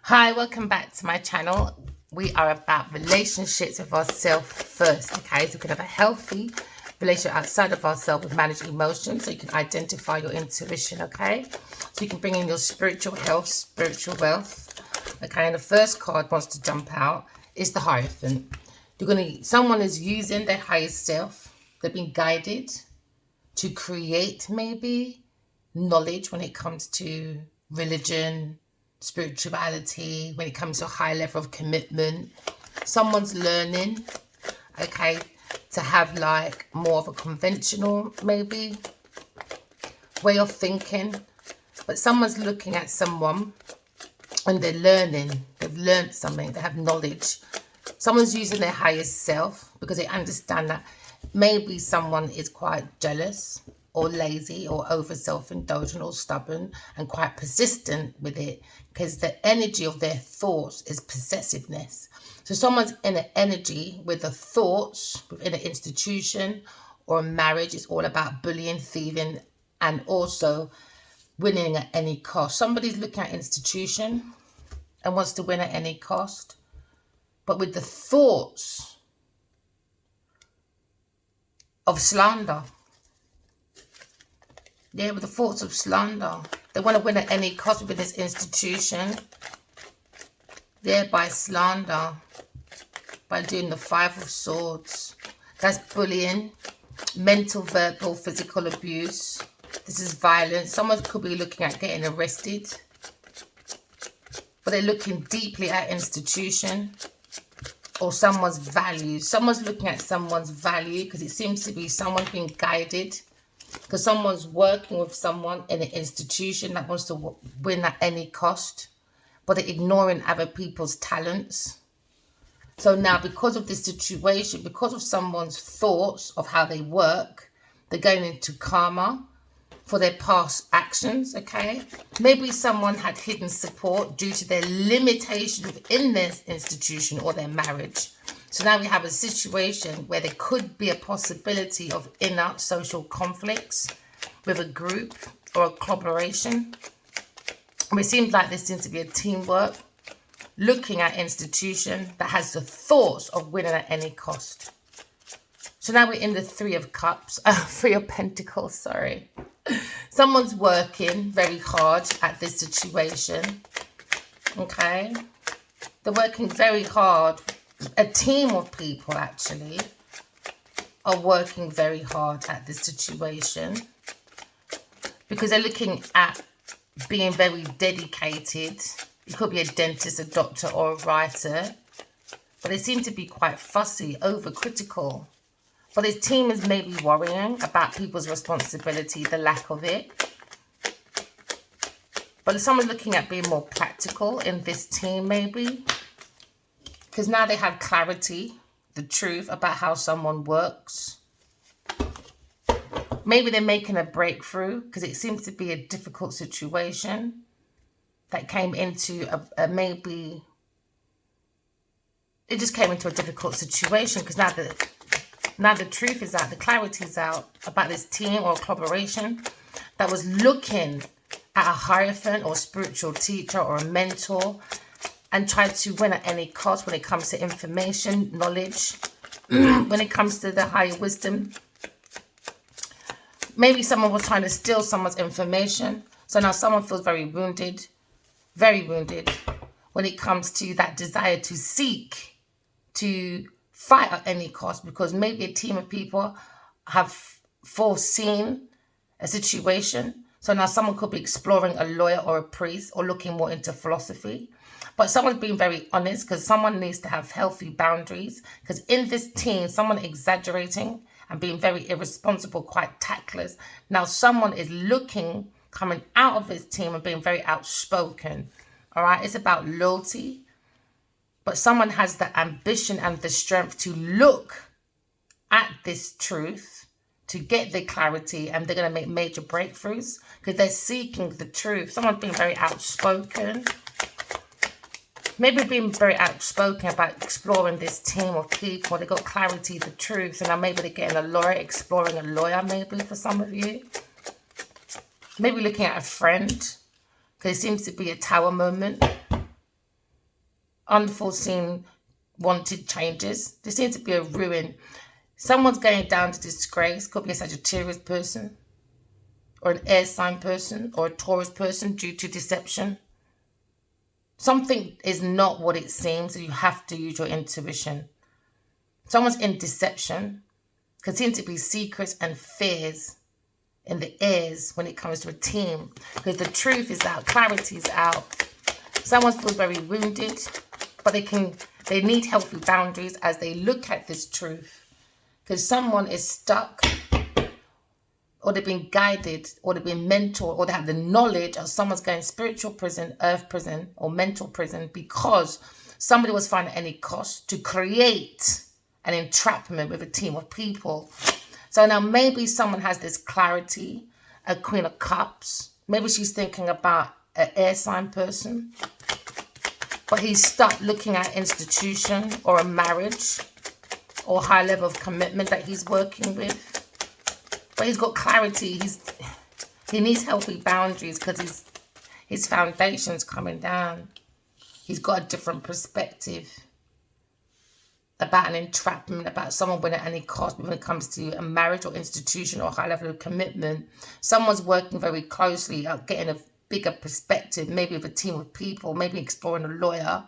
Hi, welcome back to my channel. We are about relationships with ourselves first, okay? So we can have a healthy relationship outside of ourselves with managed emotions, so you can identify your intuition, okay? So you can bring in your spiritual health, spiritual wealth, okay? And the first card wants to jump out is the Hierophant. Someone is using their higher self. They've been guided to create maybe knowledge when it comes to religion, spirituality, when it comes to a high level of commitment. Someone's learning, okay, to have like more of a conventional maybe way of thinking. But someone's looking at someone and they're learning. They've learned something. They have knowledge. Someone's using their highest self because they understand that maybe someone is quite jealous or lazy or over self-indulgent or stubborn and quite persistent with it, because the energy of their thoughts is possessiveness. So someone's in an energy with the thoughts within an institution or a marriage is all about bullying, thieving, and also winning at any cost. Somebody's looking at institution and wants to win at any cost, but with the thoughts of slander. Yeah, with the thoughts of slander. They want to win at any cost with this institution. Yeah, by slander. By doing the Five of Swords. That's bullying. Mental, verbal, physical abuse. This is violence. Someone could be looking at getting arrested. But they're looking deeply at institution. Or someone's values. Someone's looking at someone's value because it seems to be someone being guided. Because someone's working with someone in an institution that wants to win at any cost, but they're ignoring other people's talents. So now because of this situation, because of someone's thoughts of how they work, they're going into karma for their past actions, okay? Maybe someone had hidden support due to their limitations within their institution or their marriage. So now we have a situation where there could be a possibility of inner social conflicts with a group or a collaboration. It seems like there seems to be a teamwork looking at institution that has the thoughts of winning at any cost. So now we're in the Three of Cups, Three of Pentacles, sorry. Someone's working very hard at this situation, okay? They're working very hard. A team of people actually are working very hard at this situation because they're looking at being very dedicated. You could be a dentist, a doctor, or a writer, but they seem to be quite fussy, overcritical. But this team is maybe worrying about people's responsibility, the lack of it. But someone's looking at being more practical in this team maybe. Because now they have clarity, the truth about how someone works. Maybe they're making a breakthrough because it seems to be a difficult situation that came into maybe... It just came into a difficult situation because now the truth is out, the clarity is out about this team or collaboration that was looking at a Hierophant or spiritual teacher or a mentor and try to win at any cost when it comes to information, knowledge, when it comes to the higher wisdom. Maybe someone was trying to steal someone's information. So now someone feels very wounded when it comes to that desire to seek, to fight at any cost, because maybe a team of people have foreseen a situation. So now someone could be exploring a lawyer or a priest or looking more into philosophy. But someone's being very honest because someone needs to have healthy boundaries. Because in this team, someone exaggerating and being very irresponsible, quite tactless. Now someone is coming out of this team and being very outspoken. All right, it's about loyalty. But someone has the ambition and the strength to look at this truth, to get the clarity, and they're going to make major breakthroughs because they're seeking the truth. Someone's being very outspoken. Maybe being very outspoken about exploring this team of people. They got clarity, the truth, and now maybe they're getting a lawyer, exploring a lawyer maybe for some of you. Maybe looking at a friend, because it seems to be a tower moment. unforeseen wanted changes. There seems to be a ruin. Someone's going down to disgrace. Could be a Sagittarius person, or an air sign person, or a Taurus person due to deception. Something is not what it seems, so you have to use your intuition. Someone's in deception. There seem to be secrets and fears in the airs when it comes to a team, because the truth is out, clarity is out. Someone feels very wounded, but they need healthy boundaries as they look at this truth, because someone is stuck, or they've been guided, or they've been mentored, or they have the knowledge of someone's going spiritual prison, earth prison, or mental prison, because somebody was found at any cost to create an entrapment with a team of people. So now maybe someone has this clarity, a Queen of Cups. Maybe she's thinking about an air sign person, but he's stuck looking at institution or a marriage or high level of commitment that he's working with. But he's got clarity. He needs healthy boundaries because his foundation's coming down. He's got a different perspective about an entrapment, about someone winning at any cost when it comes to a marriage or institution or high level of commitment. Someone's working very closely at getting a bigger perspective, maybe with a team of people, maybe exploring a lawyer,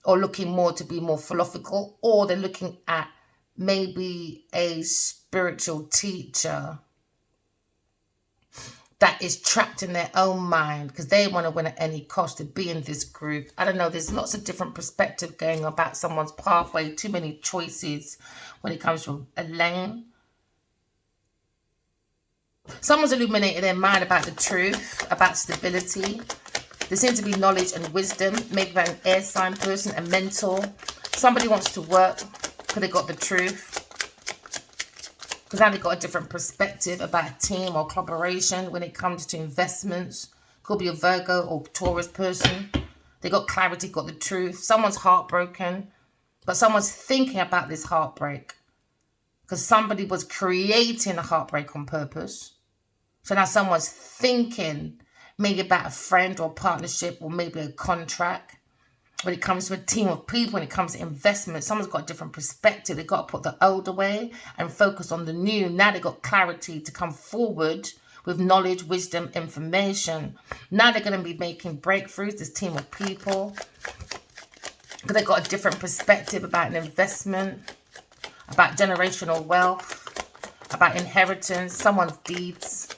or looking more to be more philosophical, or they're looking at maybe a spiritual teacher that is trapped in their own mind because they want to win at any cost to be in this group. I don't know, there's lots of different perspective going about someone's pathway, too many choices when it comes from a lane. Someone's illuminated their mind about the truth, about stability. There seems to be knowledge and wisdom, maybe about an air sign person, a mentor. Somebody wants to work because they got the truth. Because now they've got a different perspective about a team or collaboration when it comes to investments. Could be a Virgo or Taurus person. They got clarity, got the truth. Someone's heartbroken, but someone's thinking about this heartbreak because somebody was creating a heartbreak on purpose. So now someone's thinking maybe about a friend or partnership or maybe a contract. When it comes to a team of people, when it comes to investment, someone's got a different perspective. They've got to put the old away and focus on the new. Now they've got clarity to come forward with knowledge, wisdom, information. Now they're going to be making breakthroughs, this team of people, because they've got a different perspective about an investment, about generational wealth, about inheritance, someone's deeds,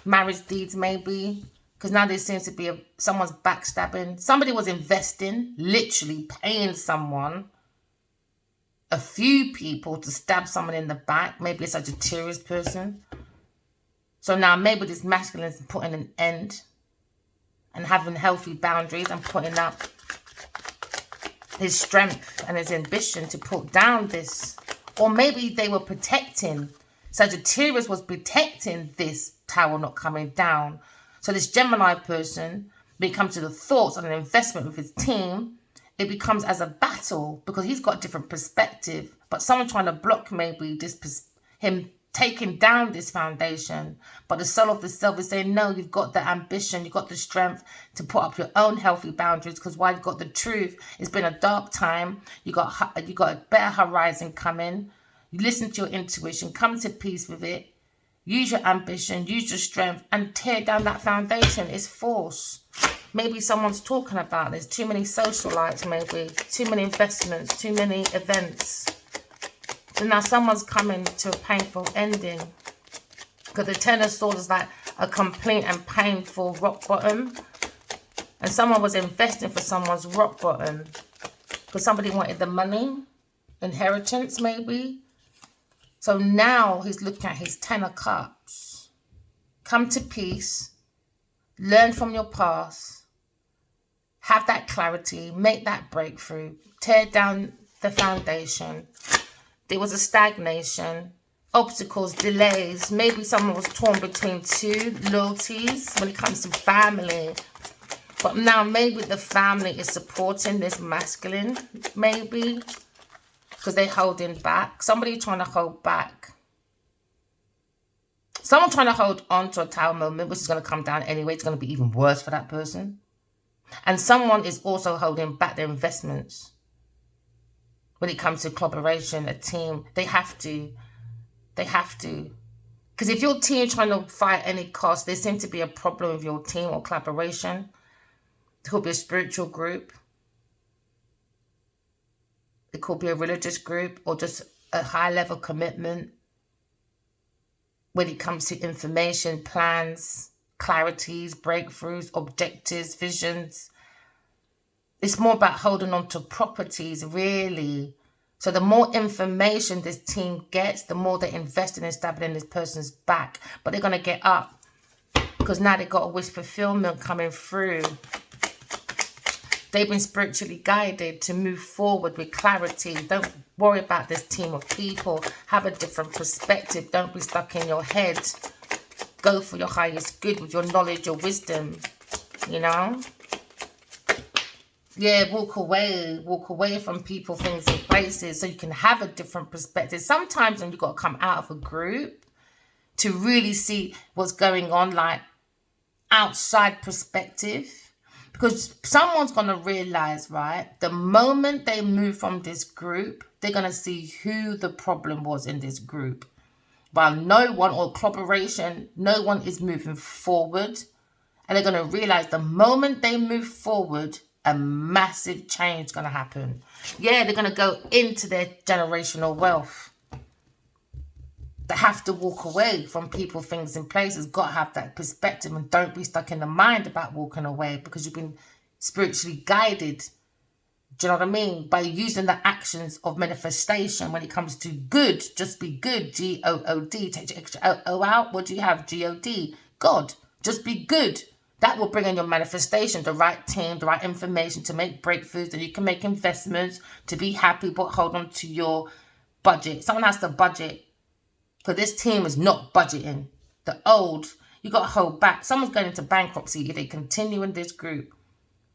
marriage deeds maybe. Because now there seems to be someone's backstabbing. Somebody was investing, literally paying someone, a few people to stab someone in the back. Maybe a Sagittarius person. So now maybe this masculine is putting an end and having healthy boundaries and putting up his strength and his ambition to put down this. Or maybe they were protecting. Sagittarius was protecting this tower not coming down. So this Gemini person, when it comes to the thoughts on an investment with his team, it becomes as a battle because he's got a different perspective. But someone trying to block maybe him taking down this foundation. But the soul of the self is saying, no, you've got the ambition, you've got the strength to put up your own healthy boundaries, because while you've got the truth, it's been a dark time. You got a better horizon coming. You listen to your intuition, come to peace with it. Use your ambition, use your strength, and tear down that foundation. It's force. Maybe someone's talking about this. Too many socialites, maybe. Too many investments, too many events. So now someone's coming to a painful ending. Because the Ten of Swords is like a complete and painful rock bottom. And someone was investing for someone's rock bottom. Because somebody wanted the money. Inheritance, maybe. So now he's looking at his 10 of Cups. Come to peace. Learn from your past. Have that clarity. Make that breakthrough. Tear down the foundation. There was a stagnation. Obstacles, delays. Maybe someone was torn between two loyalties when it comes to family. But now maybe the family is supporting this masculine. Maybe. Because they're holding back. Somebody trying to hold back. Someone trying to hold on to a tower moment, which is going to come down anyway. It's going to be even worse for that person. And someone is also holding back their investments. When it comes to collaboration, a team, they have to. They have to. Because if your team is trying to fight any cost, there seems to be a problem with your team or collaboration. It could be a spiritual group. It could be a religious group, or just a high level commitment when it comes to information, plans, clarities, breakthroughs, objectives, visions. It's more about holding on to properties, really. So the more information this team gets, the more they invest in establishing this person's back. But they're going to get up because now they've got a wish fulfillment coming through. They've been spiritually guided to move forward with clarity. Don't worry about this team of people. Have a different perspective. Don't be stuck in your head. Go for your highest good with your knowledge, your wisdom, you know? Yeah, walk away from people, things, and places so you can have a different perspective. Sometimes when you've got to come out of a group to really see what's going on, like outside perspective. Because someone's going to realize, right, the moment they move from this group, they're going to see who the problem was in this group. While no one, or collaboration, no one is moving forward. And they're going to realize the moment they move forward, a massive change is going to happen. Yeah, they're going to go into their generational wealth. They have to walk away from people, things, and places. Got to have that perspective, and don't be stuck in the mind about walking away because you've been spiritually guided. Do you know what I mean? By using the actions of manifestation when it comes to good, just be good. G-O-O-D. Take your extra O out. What do you have? G-O-D. God. Just be good. That will bring in your manifestation, the right team, the right information to make breakthroughs, that you can make investments, to be happy, but hold on to your budget. Someone has to budget. Because this team is not budgeting. The old, you got to hold back. Someone's going into bankruptcy if they continue in this group.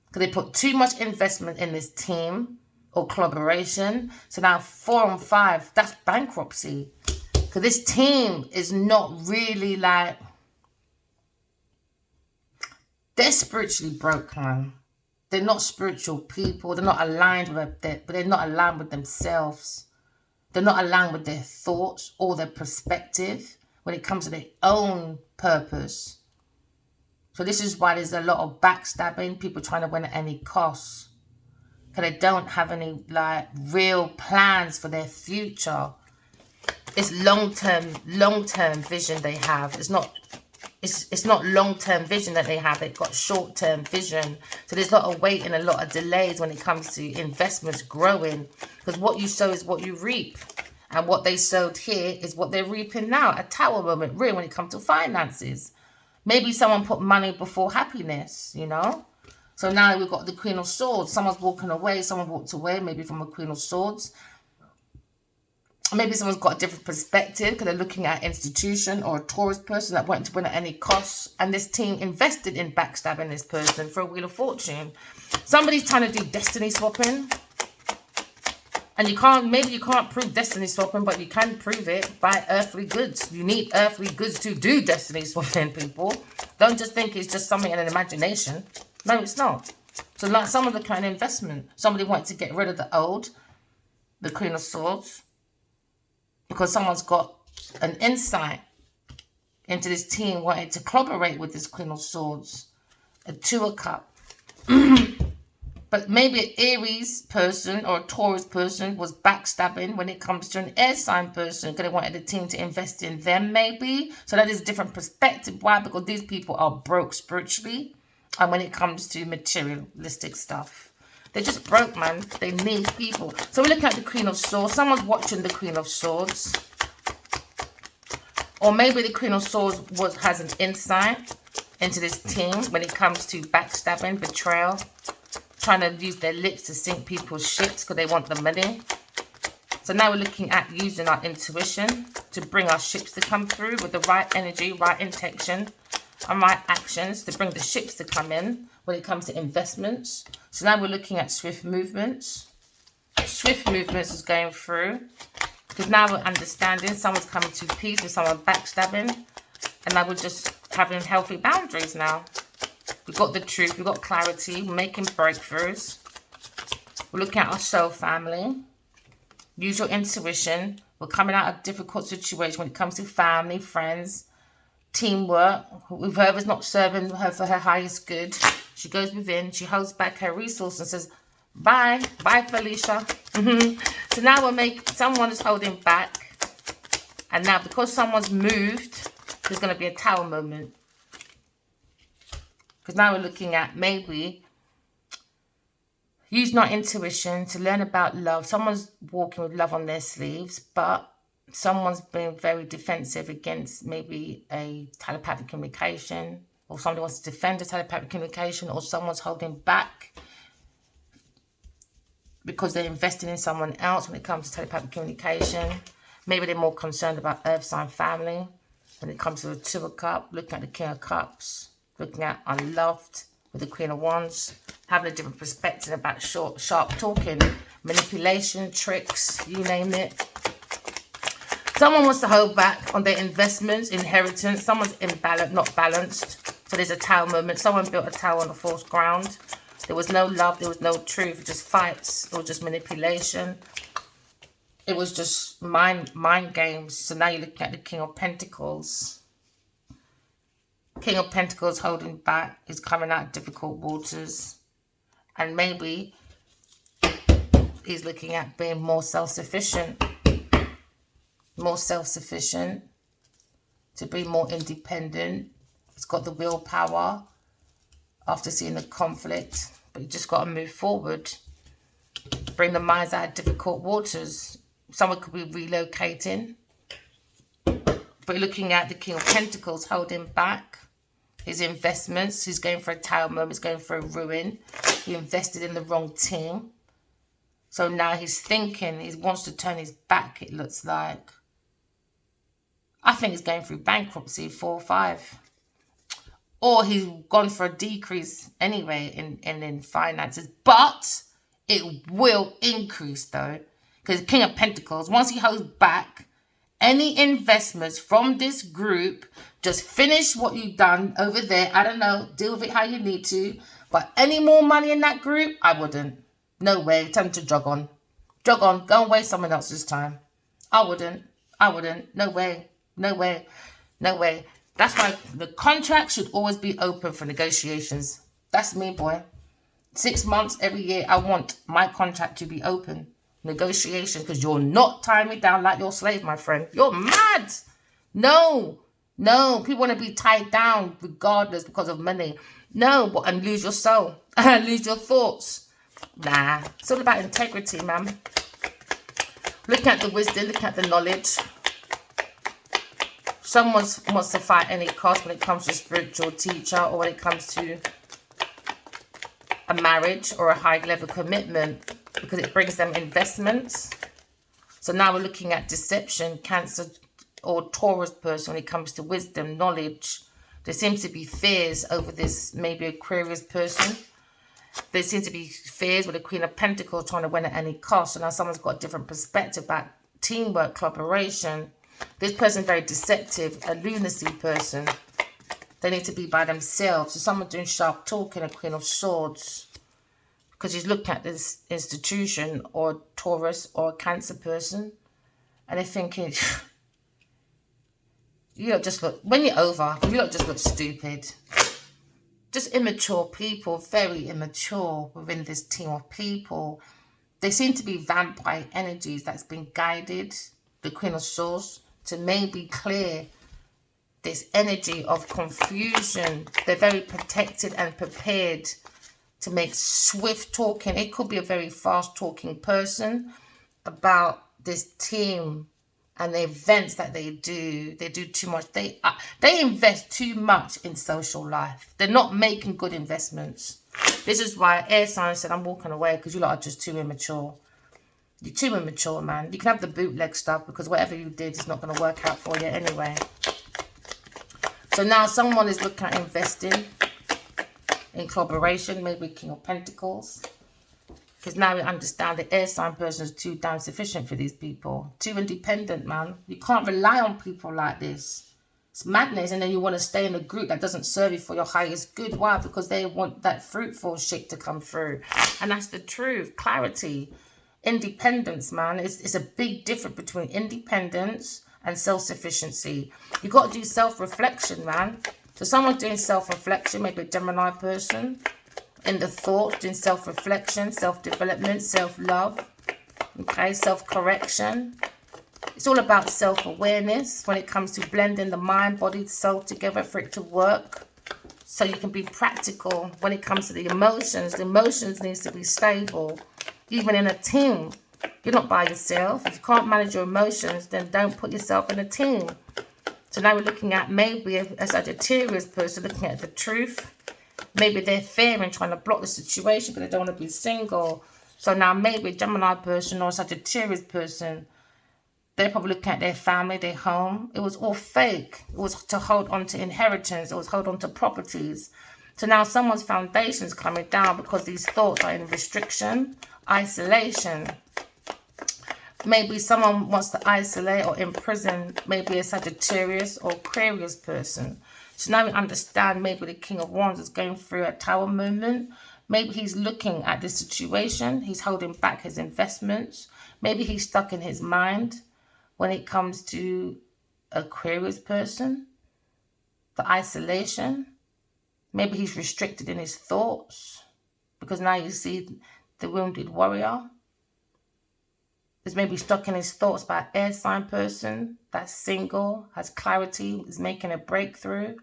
Because they put too much investment in this team or collaboration. So now 4 and 5, that's bankruptcy. Because this team is not really like, they're spiritually broke, man. They're not spiritual people. They're not aligned with it, but they're not aligned with themselves. They're not aligned with their thoughts or their perspective when it comes to their own purpose. So this is why there's a lot of backstabbing, people trying to win at any cost. Because they don't have any like real plans for their future. It's long-term vision they have. It's not long-term vision that they have. They've got short-term vision. So there's a lot of waiting, a lot of delays when it comes to investments growing. Because what you sow is what you reap. And what they sowed here is what they're reaping now. A tower moment, really, when it comes to finances. Maybe someone put money before happiness, you know. So now we've got the Queen of Swords. Someone's walking away. Someone walked away, maybe from a Queen of Swords. Maybe someone's got a different perspective because they're looking at an institution or a Taurus person that wanted to win at any cost. And this team invested in backstabbing this person for a Wheel of Fortune. Somebody's trying to do destiny swapping. And you can't, maybe you can't prove destiny swapping, but you can prove it by earthly goods. You need earthly goods to do destiny swapping, people. Don't just think it's just something in an imagination. No, it's not. So like some of the kind of investment. Somebody wanted to get rid of the old, the Queen of Swords. Because someone's got an insight into this team wanting to collaborate with this Queen of Swords. A 2 of Cups. But maybe an Aries person or a Taurus person was backstabbing when it comes to an air sign person because they wanted the team to invest in them, maybe. So that is a different perspective. Why? Because these people are broke spiritually and when it comes to materialistic stuff. They're just broke, man. They need people. So we're looking at the Queen of Swords. Someone's watching the Queen of Swords. Or maybe the Queen of Swords has an insight into this team when it comes to backstabbing, betrayal, trying to use their lips to sink people's ships because they want the money. So now we're looking at using our intuition to bring our ships to come through with the right energy, right intention, and right actions to bring the ships to come in when it comes to investments. So now we're looking at swift movements. Swift movements is going through. Because now we're understanding someone's coming to peace with someone backstabbing. And now we're just having healthy boundaries now. We've got the truth. We've got clarity. We're making breakthroughs. We're looking at our soul family. Use your intuition. We're coming out of a difficult situation when it comes to family, friends, teamwork. Whoever's not serving her for her highest good, she goes within. She holds back her resource and says, bye. Bye, Felicia. So now someone is holding back. And now because someone's moved, there's going to be a tower moment. Because now we're looking at maybe using our intuition to learn about love. Someone's walking with love on their sleeves, but someone's being very defensive against maybe a telepathic communication, or somebody wants to defend a telepathic communication, or someone's holding back because they're investing in someone else when it comes to telepathic communication. Maybe they're more concerned about Earth sign family when it comes to the Two of Cups, looking at the King of Cups, looking at unloved with the Queen of Wands, having a different perspective about sharp talking, manipulation, tricks, you name it. Someone wants to hold back on their investments, inheritance. Someone's not balanced. So there's a tower moment. Someone built a tower on the false ground. There was no love. There was no truth. Just fights. It was just manipulation. It was just mind games. So now you're looking at the King of Pentacles. King of Pentacles holding back, is coming out of difficult waters. And maybe he's looking at being more self-sufficient. More self-sufficient. To be more independent. He's got the willpower after seeing the conflict. But you just got to move forward. Bring the minds out of difficult waters. Someone could be relocating. But looking at the King of Pentacles holding back his investments. He's going for a tower moment. He's going for a ruin. He invested in the wrong team. So now he's thinking. He wants to turn his back, it looks like. I think he's going through bankruptcy, 4 or 5. Or he's gone for a decrease anyway in finances. But it will increase though. Because King of Pentacles, once he holds back, any investments from this group, just finish what you've done over there. I don't know, deal with it how you need to. But any more money in that group, I wouldn't. No way. Tell them to jog on. Jog on. Go and waste someone else's time. I wouldn't. No way. No way. No way. That's why the contract should always be open for negotiations. That's me, boy. 6 months every year, I want my contract to be open. Negotiation, because you're not tying me down like your slave, my friend. You're mad. No. People want to be tied down regardless because of money. No, and lose your soul. Lose your thoughts. Nah. It's all about integrity, man. Look at the wisdom. Look at the knowledge. Someone wants to fight any cost when it comes to spiritual teacher, or when it comes to a marriage or a high level commitment, because it brings them investments. So now we're looking at deception, Cancer or Taurus person when it comes to wisdom, knowledge. There seems to be fears over this, maybe Aquarius person. There seems to be fears with the Queen of Pentacles trying to win at any cost. So now someone's got a different perspective about teamwork, collaboration. This person very deceptive, a lunacy person. They need to be by themselves. So someone doing sharp talking, a Queen of Swords. Because he's looking at this institution or Taurus or a Cancer person. And they're thinking, you don't just look, when you're over, you don't just look stupid. Just immature people, very immature within this team of people. They seem to be vampire energies that's been guided, the Queen of Swords, to maybe clear this energy of confusion. They're very protected and prepared to make swift talking. It could be a very fast talking person about this team and the events that they do. They do too much. They invest too much in social life. They're not making good investments. This is why air sign said, I'm walking away because you lot are just too immature. You're too immature, man. You can have the bootleg stuff because whatever you did is not going to work out for you anyway. So now someone is looking at investing in collaboration, maybe King of Pentacles. Because now we understand the air sign person is too damn sufficient for these people. Too independent, man. You can't rely on people like this. It's madness. And then you want to stay in a group that doesn't serve you for your highest good. Why? Because they want that fruitful shit to come through. And that's the truth. Clarity. Independence, man. It's a big difference between independence and self-sufficiency. You got to do self-reflection, man. So someone doing self-reflection, maybe a Gemini person, in the thoughts, doing self-reflection, self-development, self-love, okay, self-correction. It's all about self-awareness when it comes to blending the mind, body, soul together for it to work. So you can be practical when it comes to the emotions. The emotions needs to be stable. Even in a team, you're not by yourself. If you can't manage your emotions, then don't put yourself in a team. So now we're looking at maybe a Sagittarius person looking at the truth. Maybe they're fearing, trying to block the situation because they don't want to be single. So now maybe a Gemini person or a Sagittarius person, they're probably looking at their family, their home. It was all fake. It was to hold on to inheritance. It was hold on to properties. So now someone's foundation is coming down because these thoughts are in restriction, isolation. Maybe someone wants to isolate or imprison maybe a Sagittarius or Aquarius person. So now we understand maybe the King of Wands is going through a tower movement. Maybe he's looking at this situation. He's holding back his investments. Maybe he's stuck in his mind when it comes to Aquarius person. The isolation. Maybe he's restricted in his thoughts. Because now you see the wounded warrior. Is maybe stuck in his thoughts by an air sign person that's single, has clarity, is making a breakthrough.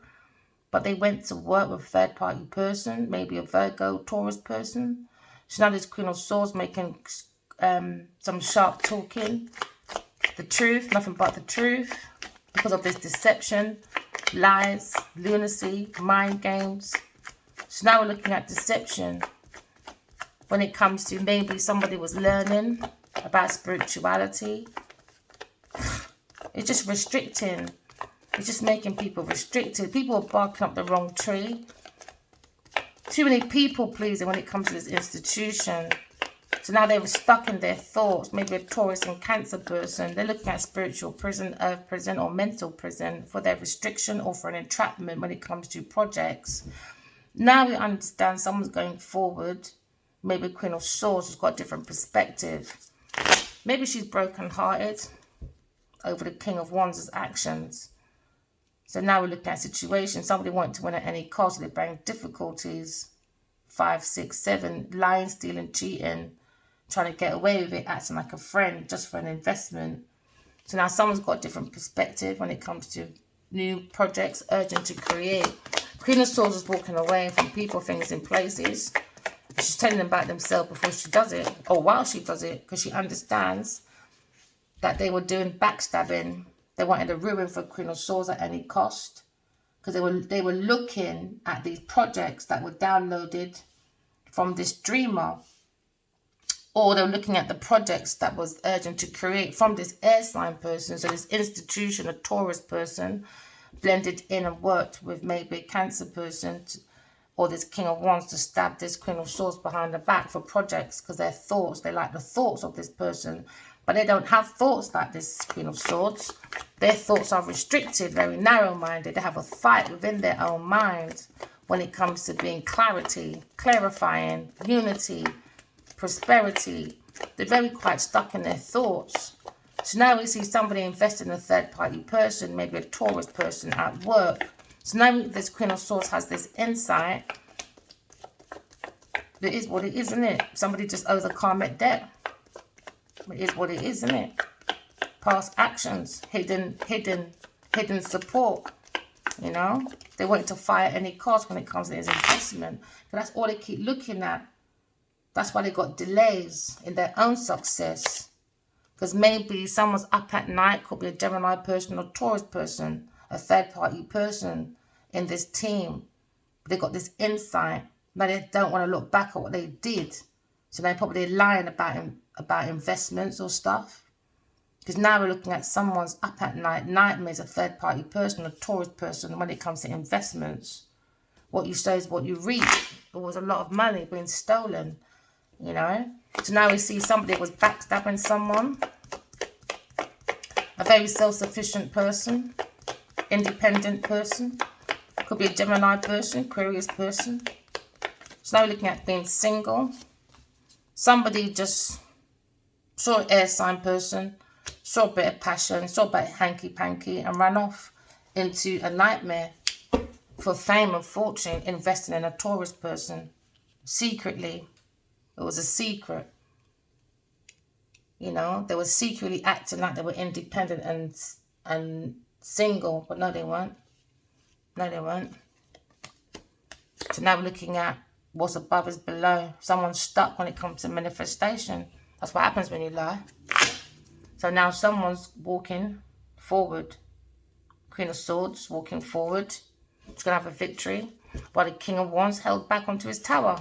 But they went to work with a third-party person, maybe a Virgo, Taurus person. So now this Queen of Swords making some sharp talking. The truth, nothing but the truth. Because of this deception, lies, lunacy, mind games. So now we're looking at deception. When it comes to maybe somebody was learning about spirituality. It's just restricting. It's just making people restricted. People are barking up the wrong tree. Too many people pleasing when it comes to this institution. So now they're stuck in their thoughts. Maybe a Taurus and Cancer person. They're looking at spiritual prison, earth prison, or mental prison for their restriction or for an entrapment when it comes to projects. Now we understand someone's going forward. Maybe a Queen of Swords has got a different perspective. Maybe she's broken-hearted over the King of Wands' actions. So now we're looking at a situation. Somebody wanted to win at any cost. They bring difficulties. 5, 6, 7. Lying, stealing, cheating. Trying to get away with it. Acting like a friend just for an investment. So now someone's got a different perspective when it comes to new projects. Urgent to create. Queen of Swords is walking away from people, things, and places. She's telling them about themselves before she does it, or while she does it, because she understands that they were doing backstabbing. They wanted a ruin for Queen of Swords at any cost, because they were looking at these projects that were downloaded from this dreamer, or they were looking at the projects that was urgent to create from this air sign person. So this institution, a Taurus person, blended in and worked with maybe a Cancer person or this King of Wands to stab this Queen of Swords behind the back for projects, because their thoughts, they like the thoughts of this person, but they don't have thoughts like this Queen of Swords. Their thoughts are restricted, very narrow-minded. They have a fight within their own mind when it comes to being clarity, clarifying, unity, prosperity. They're very quite stuck in their thoughts. So now we see somebody invest in a third-party person, maybe a Taurus person at work. So now this Queen of Swords has this insight. It is what it is, isn't it? Somebody just owes a karmic debt. It is what it is, isn't it? Past actions, hidden support. You know, they want to fire at any cost when it comes to his investment. But that's all they keep looking at. That's why they got delays in their own success. Because maybe someone's up at night, could be a Gemini person or Taurus person, a third-party person in this team. They got this insight. Now they don't want to look back at what they did. So they're probably lying about investments or stuff. Because now we're looking at someone's up at night, nightmares, a third-party person, a Taurus person when it comes to investments. What you sow is what you reap. There was a lot of money being stolen, you know. So now we see somebody was backstabbing someone. A very self-sufficient person. independent person. Could be a Gemini person, Aquarius person. So now we're looking at being single. Somebody just saw an air sign person, saw a bit of passion, saw a bit of hanky-panky, and ran off into a nightmare for fame and fortune, investing in a Taurus person. Secretly. It was a secret. You know, they were secretly acting like they were independent and single, but no, they weren't. No, they weren't. So now we're looking at what's above is below. Someone's stuck when it comes to manifestation. That's what happens when you lie. So now someone's walking forward. Queen of Swords walking forward. She's going to have a victory. While the King of Wands held back onto his tower.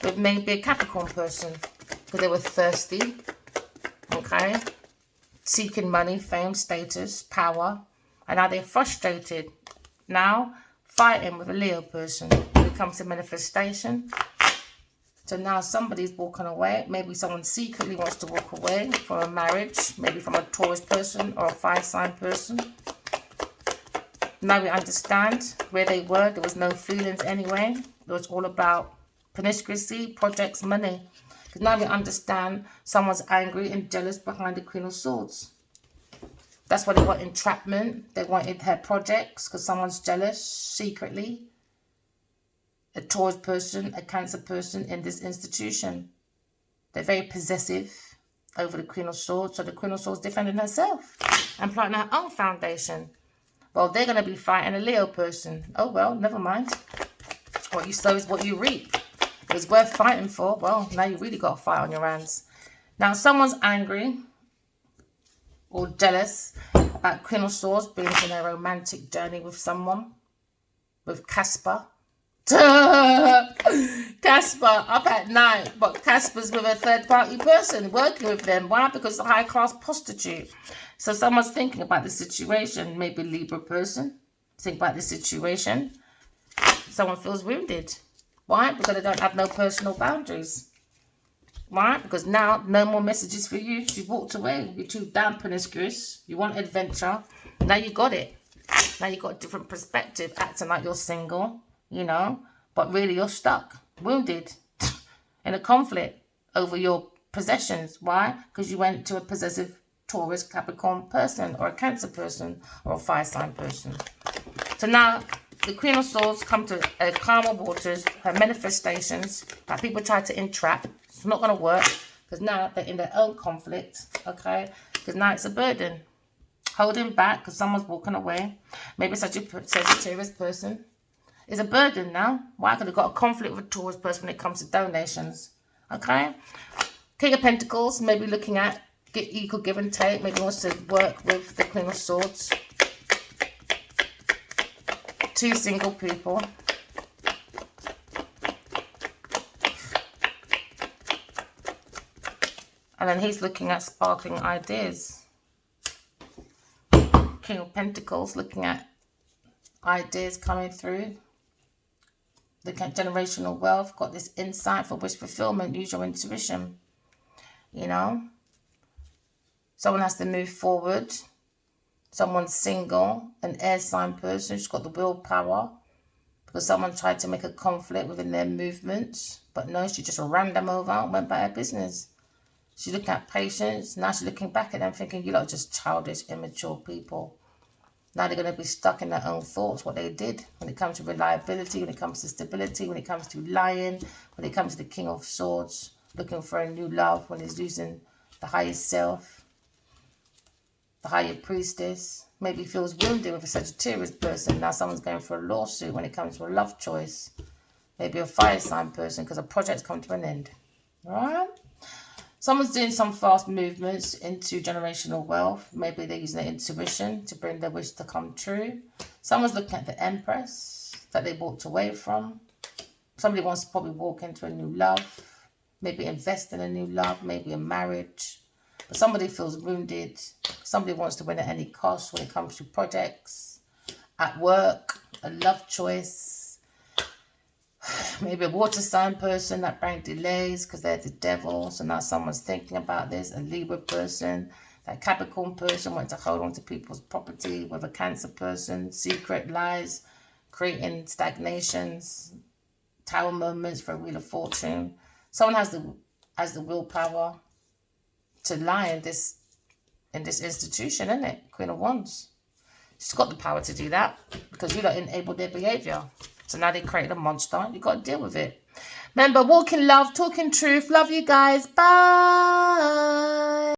It may be a Capricorn person. Because they were thirsty. Okay. Seeking money, fame, status, power. And now they're frustrated. Now fighting with a Leo person when it comes to manifestation. So now somebody's walking away. Maybe someone secretly wants to walk away from a marriage. Maybe from a Taurus person or a fire sign person. Now we understand where they were. There was no feelings anyway. It was all about promiscuity, projects, money. Because now we understand someone's angry and jealous behind the Queen of Swords. That's why they want entrapment. They wanted her projects because someone's jealous secretly. A Taurus person, a Cancer person in this institution. They're very possessive over the Queen of Swords. So the Queen of Swords defending herself and planting her own foundation. Well, they're going to be fighting a Leo person. Oh, well, never mind. What you sow is what you reap. It was worth fighting for. Well, now you really got a fight on your hands. Now, someone's angry or jealous about Queen of Swords being in a romantic journey with someone. With Casper. Casper up at night. But Casper's with a third-party person working with them. Why? Because it's a high-class prostitute. So someone's thinking about the situation. Maybe a Libra person. Think about the situation. Someone feels wounded. Why? Because they don't have no personal boundaries. Why? Because now no more messages for you. You've walked away. You're too damn promiscuous. You want adventure. Now you got it. Now you got a different perspective. Acting like you're single. You know. But really you're stuck. Wounded. In a conflict over your possessions. Why? Because you went to a possessive Taurus, Capricorn person. Or a Cancer person. Or a fire sign person. So now the Queen of Swords come to calmer waters. Her manifestations that people try to entrap. It's not going to work. Because now they're in their own conflict. Okay. Because now it's a burden. Holding back because someone's walking away. Maybe such a Sagittarius person. It's a burden now. Why? Because they've got a conflict with a Taurus person when it comes to donations. Okay. King of Pentacles. Maybe looking at equal give and take. Maybe wants to work with the Queen of Swords. Two single people. And then he's looking at sparkling ideas. King of Pentacles looking at ideas coming through. Looking at generational wealth. Got this insight for wish fulfillment. Use your intuition. You know. Someone has to move forward. Someone's single, an air sign person. She's got the willpower. Because someone tried to make a conflict within their movements. But no, she just ran them over and went by her business. She's looking at patience. Now she's looking back at them thinking, you lot are just childish, immature people. Now they're going to be stuck in their own thoughts, what they did. When it comes to reliability, when it comes to stability, when it comes to lying, when it comes to the King of Swords, looking for a new love, when he's losing the highest self. The higher priestess maybe feels wounded with a Sagittarius person. Now someone's going for a lawsuit when it comes to a love choice. Maybe a fire sign person because a project's come to an end. Alright? Someone's doing some fast movements into generational wealth. Maybe they're using their intuition to bring their wish to come true. Someone's looking at the Empress that they walked away from. Somebody wants to probably walk into a new love. Maybe invest in a new love. Maybe a marriage. But somebody feels wounded. Somebody wants to win at any cost when it comes to projects, at work, a love choice. Maybe a water sign person that brings delays because they're the devil. So now someone's thinking about this. A Libra person. That Capricorn person wanting to hold on to people's property, with a Cancer person, secret lies, creating stagnations, Tower moments for a Wheel of Fortune. Someone has the willpower to lie in this institution, isn't it? Queen of Wands. She's got the power to do that because you lot enabled their behavior. So now they created a monster. You got to deal with it. Remember, walk in love, talk in truth. Love you guys. Bye.